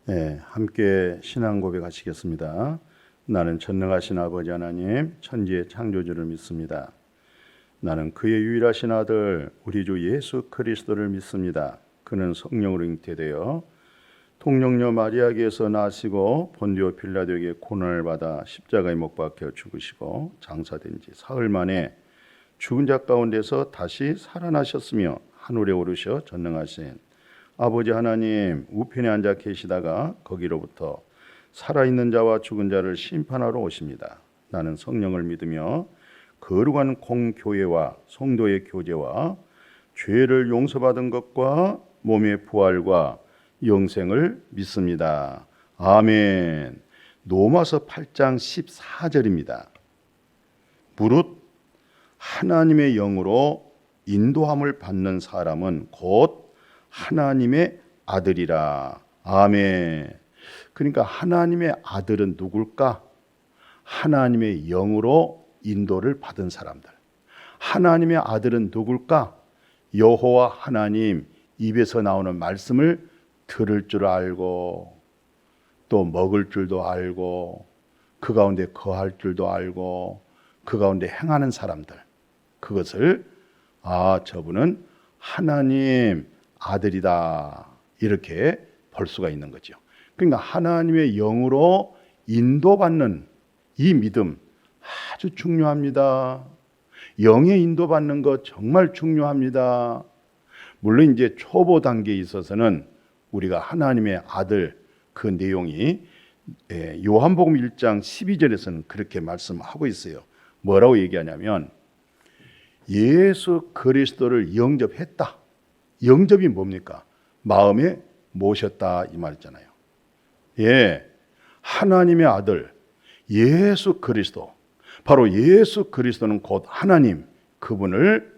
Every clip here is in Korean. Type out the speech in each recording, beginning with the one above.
네, 함께 신앙 고백하시겠습니다. 나는 전능하신 아버지 하나님, 천지의 창조주를 믿습니다. 나는 그의 유일하신 아들, 우리 주 예수 그리스도를 믿습니다. 그는 성령으로 잉태되어 통령녀 마리아에게서 나시고 본디오 빌라도에게 고난을 받아 십자가에 못 박혀 죽으시고 장사된 지 사흘 만에 죽은 자 가운데서 다시 살아나셨으며 하늘에 오르셔 전능하신 아버지 하나님 우편에 앉아 계시다가 거기로부터 살아있는 자와 죽은 자를 심판하러 오십니다. 나는 성령을 믿으며 거룩한 공교회와 성도의 교제와 죄를 용서받은 것과 몸의 부활과 영생을 믿습니다. 아멘. 로마서 8장 14절입니다. 무릇 하나님의 영으로 인도함을 받는 사람은 곧 하나님의 아들이라. 아멘. 그러니까 하나님의 아들은 누굴까? 하나님의 영으로 인도를 받은 사람들. 하나님의 아들은 누굴까? 여호와 하나님 입에서 나오는 말씀을 들을 줄 알고 또 먹을 줄도 알고 그 가운데 거할 줄도 알고 그 가운데 행하는 사람들. 그것을 저분은 하나님 아들이다 이렇게 볼 수가 있는 거죠. 그러니까 하나님의 영으로 인도받는 이 믿음 아주 중요합니다. 영에 인도받는 것 정말 중요합니다. 물론 이제 초보 단계에 있어서는 우리가 하나님의 아들 그 내용이 요한복음 1장 12절에서는 그렇게 말씀하고 있어요. 뭐라고 얘기하냐면 예수 그리스도를 영접했다. 영접이 뭡니까? 마음에 모셨다 이 말이잖아요. 하나님의 아들 예수 그리스도, 바로 예수 그리스도는 곧 하나님, 그분을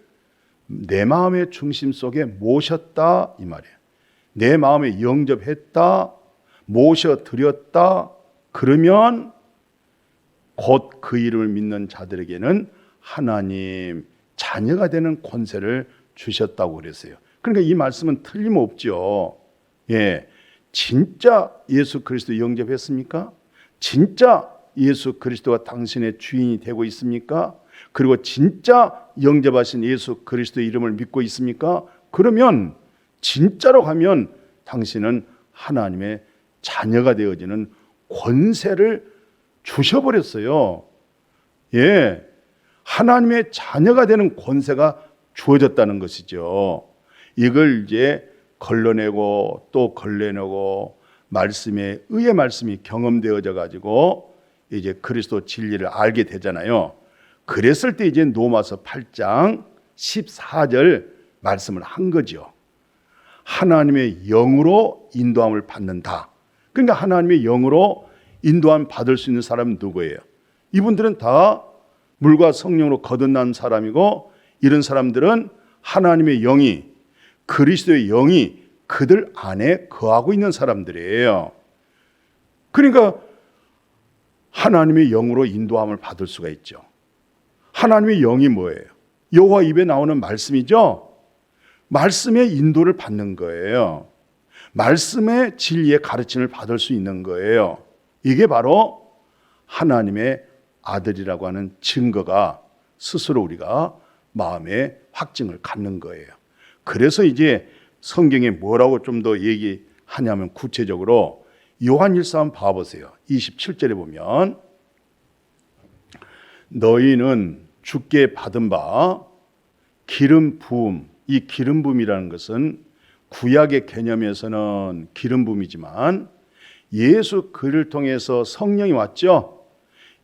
내 마음의 중심 속에 모셨다 이 말이에요. 내 마음에 영접했다, 모셔드렸다. 그러면 곧 그 이름을 믿는 자들에게는 하나님 자녀가 되는 권세를 주셨다고 그랬어요. 그러니까 이 말씀은 틀림없죠. 진짜 예수 그리스도 영접했습니까? 진짜 예수 그리스도가 당신의 주인이 되고 있습니까? 그리고 진짜 영접하신 예수 그리스도의 이름을 믿고 있습니까? 그러면 진짜로 가면 당신은 하나님의 자녀가 되어지는 권세를 주셔버렸어요. 하나님의 자녀가 되는 권세가 주어졌다는 것이죠. 이걸 이제 걸러내고 또 걸러내고 말씀에 의의 말씀이 경험되어져 가지고 이제 그리스도 진리를 알게 되잖아요. 그랬을 때 이제 로마서 8장 14절 말씀을 한 거죠. 하나님의 영으로 인도함을 받는다. 그러니까 하나님의 영으로 인도함 받을 수 있는 사람은 누구예요? 이분들은 다 물과 성령으로 거듭난 사람이고, 이런 사람들은 하나님의 영이, 그리스도의 영이 그들 안에 거하고 있는 사람들이에요. 그러니까 하나님의 영으로 인도함을 받을 수가 있죠. 하나님의 영이 뭐예요? 여호와 입에 나오는 말씀이죠. 말씀의 인도를 받는 거예요. 말씀의 진리의 가르침을 받을 수 있는 거예요. 이게 바로 하나님의 아들이라고 하는 증거가 스스로 우리가 마음에 확증을 갖는 거예요. 그래서 이제 성경에 뭐라고 좀 더 얘기하냐면 구체적으로 요한일서 한번 봐보세요. 27절에 보면 너희는 주께 받은 바 기름 부음, 이 기름 부음이라는 것은 구약의 개념에서는 기름 부음이지만 예수 그를 통해서 성령이 왔죠.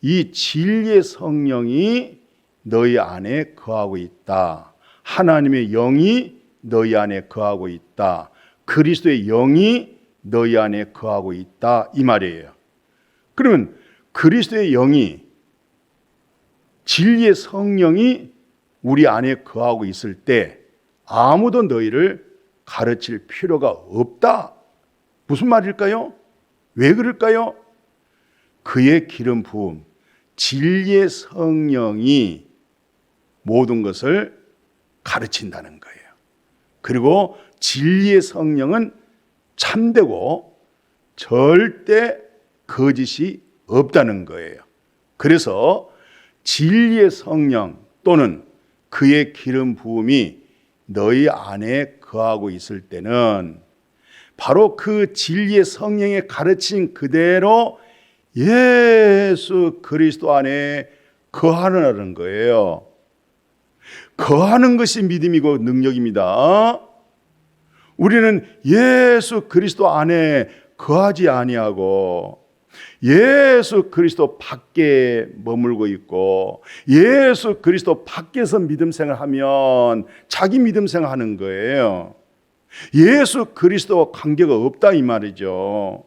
이 진리의 성령이 너희 안에 거하고 있다. 하나님의 영이 너희 안에 거하고 있다. 그리스도의 영이 너희 안에 거하고 있다 이 말이에요. 그러면 그리스도의 영이, 진리의 성령이 우리 안에 거하고 있을 때 아무도 너희를 가르칠 필요가 없다. 무슨 말일까요? 왜 그럴까요? 그의 기름 부음, 진리의 성령이 모든 것을 가르친다는 거예요. 그리고 진리의 성령은 참되고 절대 거짓이 없다는 거예요. 그래서 진리의 성령 또는 그의 기름 부음이 너희 안에 거하고 있을 때는 바로 그 진리의 성령의 가르침 그대로 예수 그리스도 안에 거하는 거예요. 거하는 것이 믿음이고 능력입니다. 우리는 예수 그리스도 안에 거하지 아니하고 예수 그리스도 밖에 머물고 있고 예수 그리스도 밖에서 믿음 생활하면 자기 믿음 생활하는 거예요. 예수 그리스도와 관계가 없다 이 말이죠.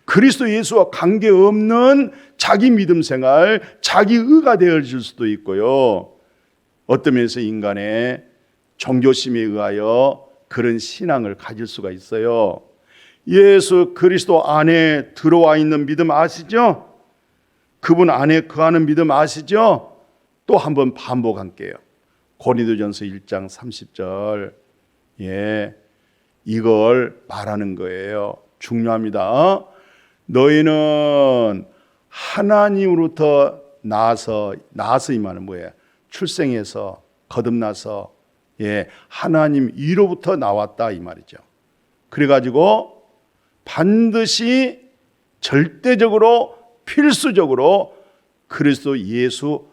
그리스도 예수와 관계없는 자기 믿음 생활, 자기 의가 되어질 수도 있고요. 어떤 면에서 인간의 종교심에 의하여 그런 신앙을 가질 수가 있어요. 예수 그리스도 안에 들어와 있는 믿음 아시죠? 그분 안에 거하는 믿음 아시죠? 또 한번 반복할게요. 고린도전서 1장 30절. 이걸 말하는 거예요. 중요합니다. 너희는 하나님으로부터 나서 이 말은 뭐예요? 출생해서 거듭나서 하나님 위로부터 나왔다 이 말이죠. 그래가지고 반드시 절대적으로 필수적으로 그리스도 예수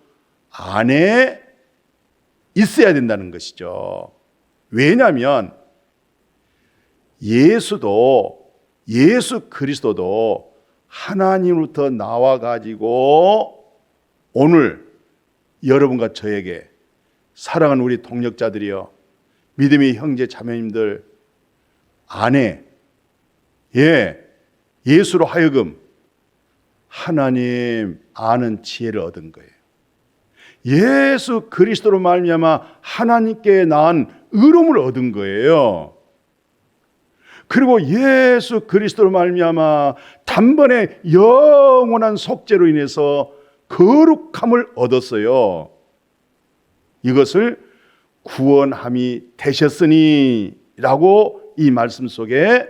안에 있어야 된다는 것이죠. 왜냐하면 예수 그리스도도 하나님으로부터 나와가지고 오늘 여러분과 저에게 사랑하는 우리 동역자들이여 믿음의 형제 자매님들 안에 예수로 하여금 하나님 아는 지혜를 얻은 거예요. 예수 그리스도로 말미암아 하나님께 낳은 의로움을 얻은 거예요. 그리고 예수 그리스도로 말미암아 단번에 영원한 속죄로 인해서 거룩함을 얻었어요. 이것을 구원함이 되셨으니 라고 이 말씀 속에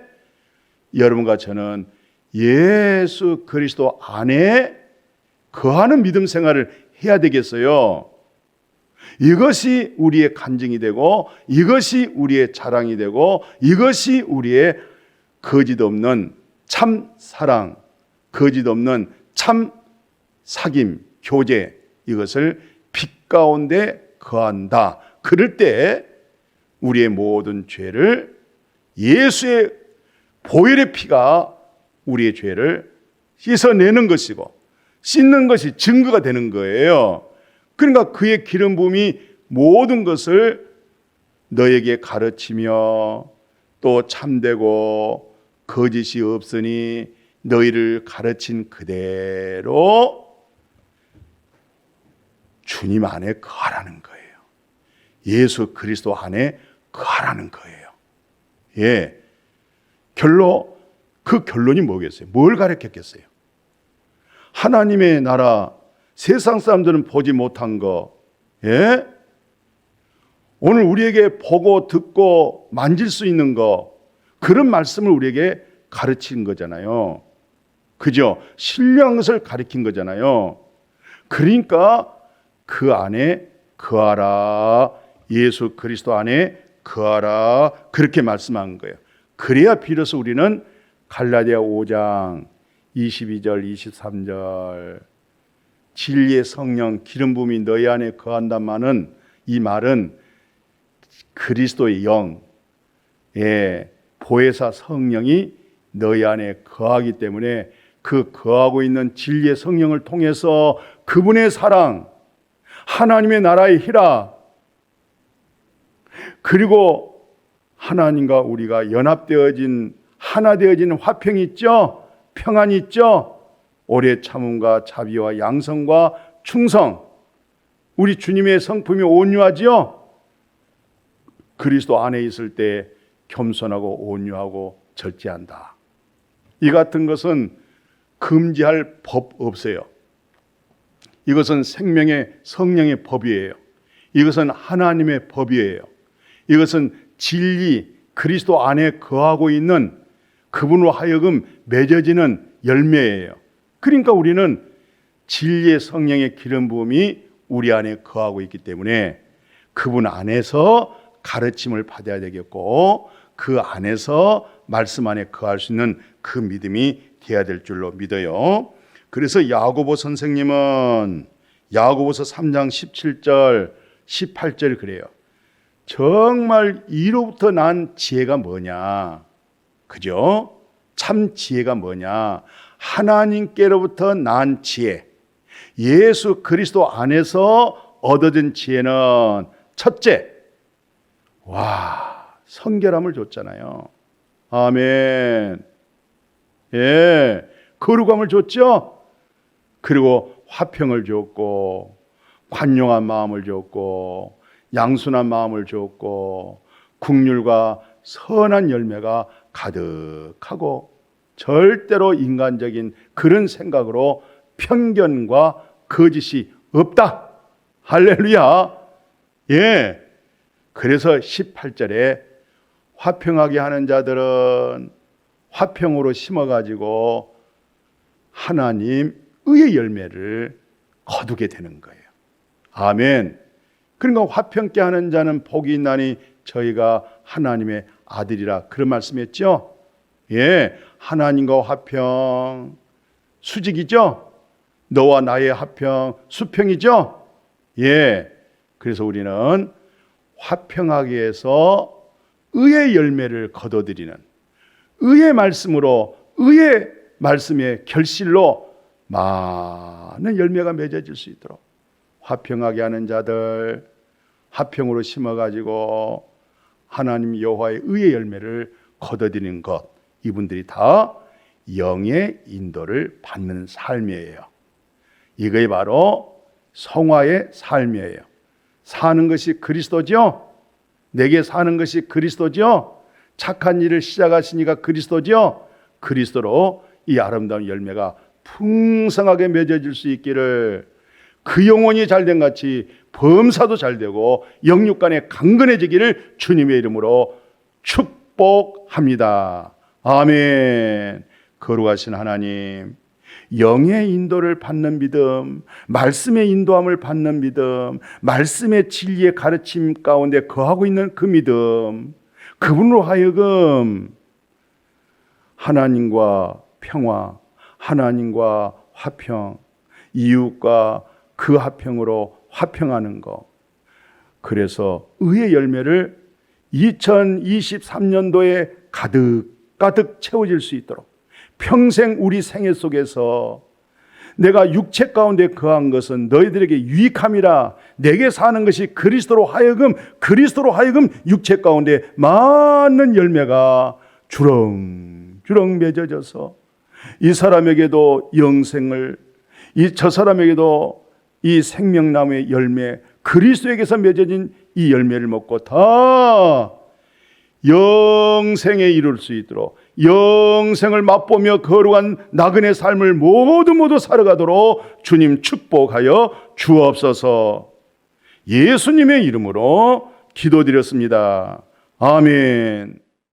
여러분과 저는 예수 그리스도 안에 거하는 믿음 생활을 해야 되겠어요. 이것이 우리의 간증이 되고 이것이 우리의 자랑이 되고 이것이 우리의 거짓 없는 참 사랑, 거짓 없는 참 사귐, 교제, 이것을 빛 가운데 거한다. 그럴 때 우리의 모든 죄를 예수의 보혈의 피가 우리의 죄를 씻어내는 것이고 씻는 것이 증거가 되는 거예요. 그러니까 그의 기름 부음이 모든 것을 너에게 가르치며 또 참되고 거짓이 없으니 너희를 가르친 그대로 주님 안에 거하라는 거예요. 예수 그리스도 안에 거하라는 거예요. 그 결론이 뭐겠어요? 뭘 가르쳤겠어요? 하나님의 나라, 세상 사람들은 보지 못한 거, 오늘 우리에게 보고 듣고 만질 수 있는 거, 그런 말씀을 우리에게 가르친 거잖아요. 그죠? 신령한 것을 가르친 거잖아요. 그러니까 그 안에 거하라, 예수 그리스도 안에 거하라, 그렇게 말씀한 거예요. 그래야 비로소 우리는 갈라디아 5장 22절 23절 진리의 성령 기름 부음이 너희 안에 거한다마는 이 말은 그리스도의 영, 보혜사 성령이 너희 안에 거하기 때문에 그 거하고 있는 진리의 성령을 통해서 그분의 사랑, 하나님의 나라의 희락, 그리고 하나님과 우리가 연합되어진 하나 되어진 화평이 있죠. 평안이 있죠. 오래 참음과 자비와 양성과 충성, 우리 주님의 성품이 온유하지요. 그리스도 안에 있을 때 겸손하고 온유하고 절제한다. 이 같은 것은 금지할 법 없어요. 이것은 생명의 성령의 법이에요. 이것은 하나님의 법이에요. 이것은 진리, 그리스도 안에 거하고 있는 그분으로 하여금 맺어지는 열매예요. 그러니까 우리는 진리의 성령의 기름 부음이 우리 안에 거하고 있기 때문에 그분 안에서 가르침을 받아야 되겠고 그 안에서 말씀 안에 거할 수 있는 그 믿음이 되어야 될 줄로 믿어요. 그래서 야고보 선생님은 야고보서 3장 17절 18절 그래요. 정말 이로부터 난 지혜가 뭐냐? 그죠? 참 지혜가 뭐냐? 하나님께로부터 난 지혜. 예수 그리스도 안에서 얻어진 지혜는 첫째, 성결함을 줬잖아요. 아멘. 예, 거룩함을 줬죠. 그리고 화평을 줬고, 관용한 마음을 줬고, 양순한 마음을 줬고, 긍휼과 선한 열매가 가득하고, 절대로 인간적인 그런 생각으로 편견과 거짓이 없다. 할렐루야. 예. 그래서 18절에 화평하게 하는 자들은 화평으로 심어가지고 하나님 의의 열매를 거두게 되는 거예요. 아멘. 그러니까 화평케 하는 자는 복이 있나니 저희가 하나님의 아들이라 그런 말씀했죠. 예, 하나님과 화평 수직이죠. 너와 나의 화평 수평이죠. 예, 그래서 우리는 화평하게 해서 의의 열매를 거둬들이는 의의 말씀으로 의의 말씀의 결실로 많은 열매가 맺어질 수 있도록 화평하게 하는 자들 화평으로 심어가지고 하나님 여호와의 의의 열매를 거둬들이는 것, 이분들이 다 영의 인도를 받는 삶이에요. 이게 바로 성화의 삶이에요. 사는 것이 그리스도죠. 내게 사는 것이 그리스도죠. 착한 일을 시작하시니까 그리스도죠. 그리스도로 이 아름다운 열매가 풍성하게 맺어질 수 있기를, 그 영혼이 잘된 같이 범사도 잘되고 영육간에 강건해지기를 주님의 이름으로 축복합니다. 아멘. 거룩하신 하나님, 영의 인도를 받는 믿음, 말씀의 인도함을 받는 믿음, 말씀의 진리의 가르침 가운데 거하고 있는 그 믿음, 그분으로 하여금 하나님과 평화, 하나님과 화평, 이웃과 그 화평으로 화평하는 것, 그래서 의의 열매를 2023년도에 가득 채워질 수 있도록 평생 우리 생애 속에서 내가 육체 가운데 거한 것은 너희들에게 유익함이라, 내게 사는 것이 그리스도로 하여금 육체 가운데 많은 열매가 주렁주렁 맺어져서 이 사람에게도 영생을, 저 사람에게도 이 생명나무의 열매, 그리스도에게서 맺어진 이 열매를 먹고 다 영생에 이룰 수 있도록, 영생을 맛보며 거룩한 나그네 삶을 모두 살아가도록 주님 축복하여 주옵소서. 예수님의 이름으로 기도드렸습니다. 아멘.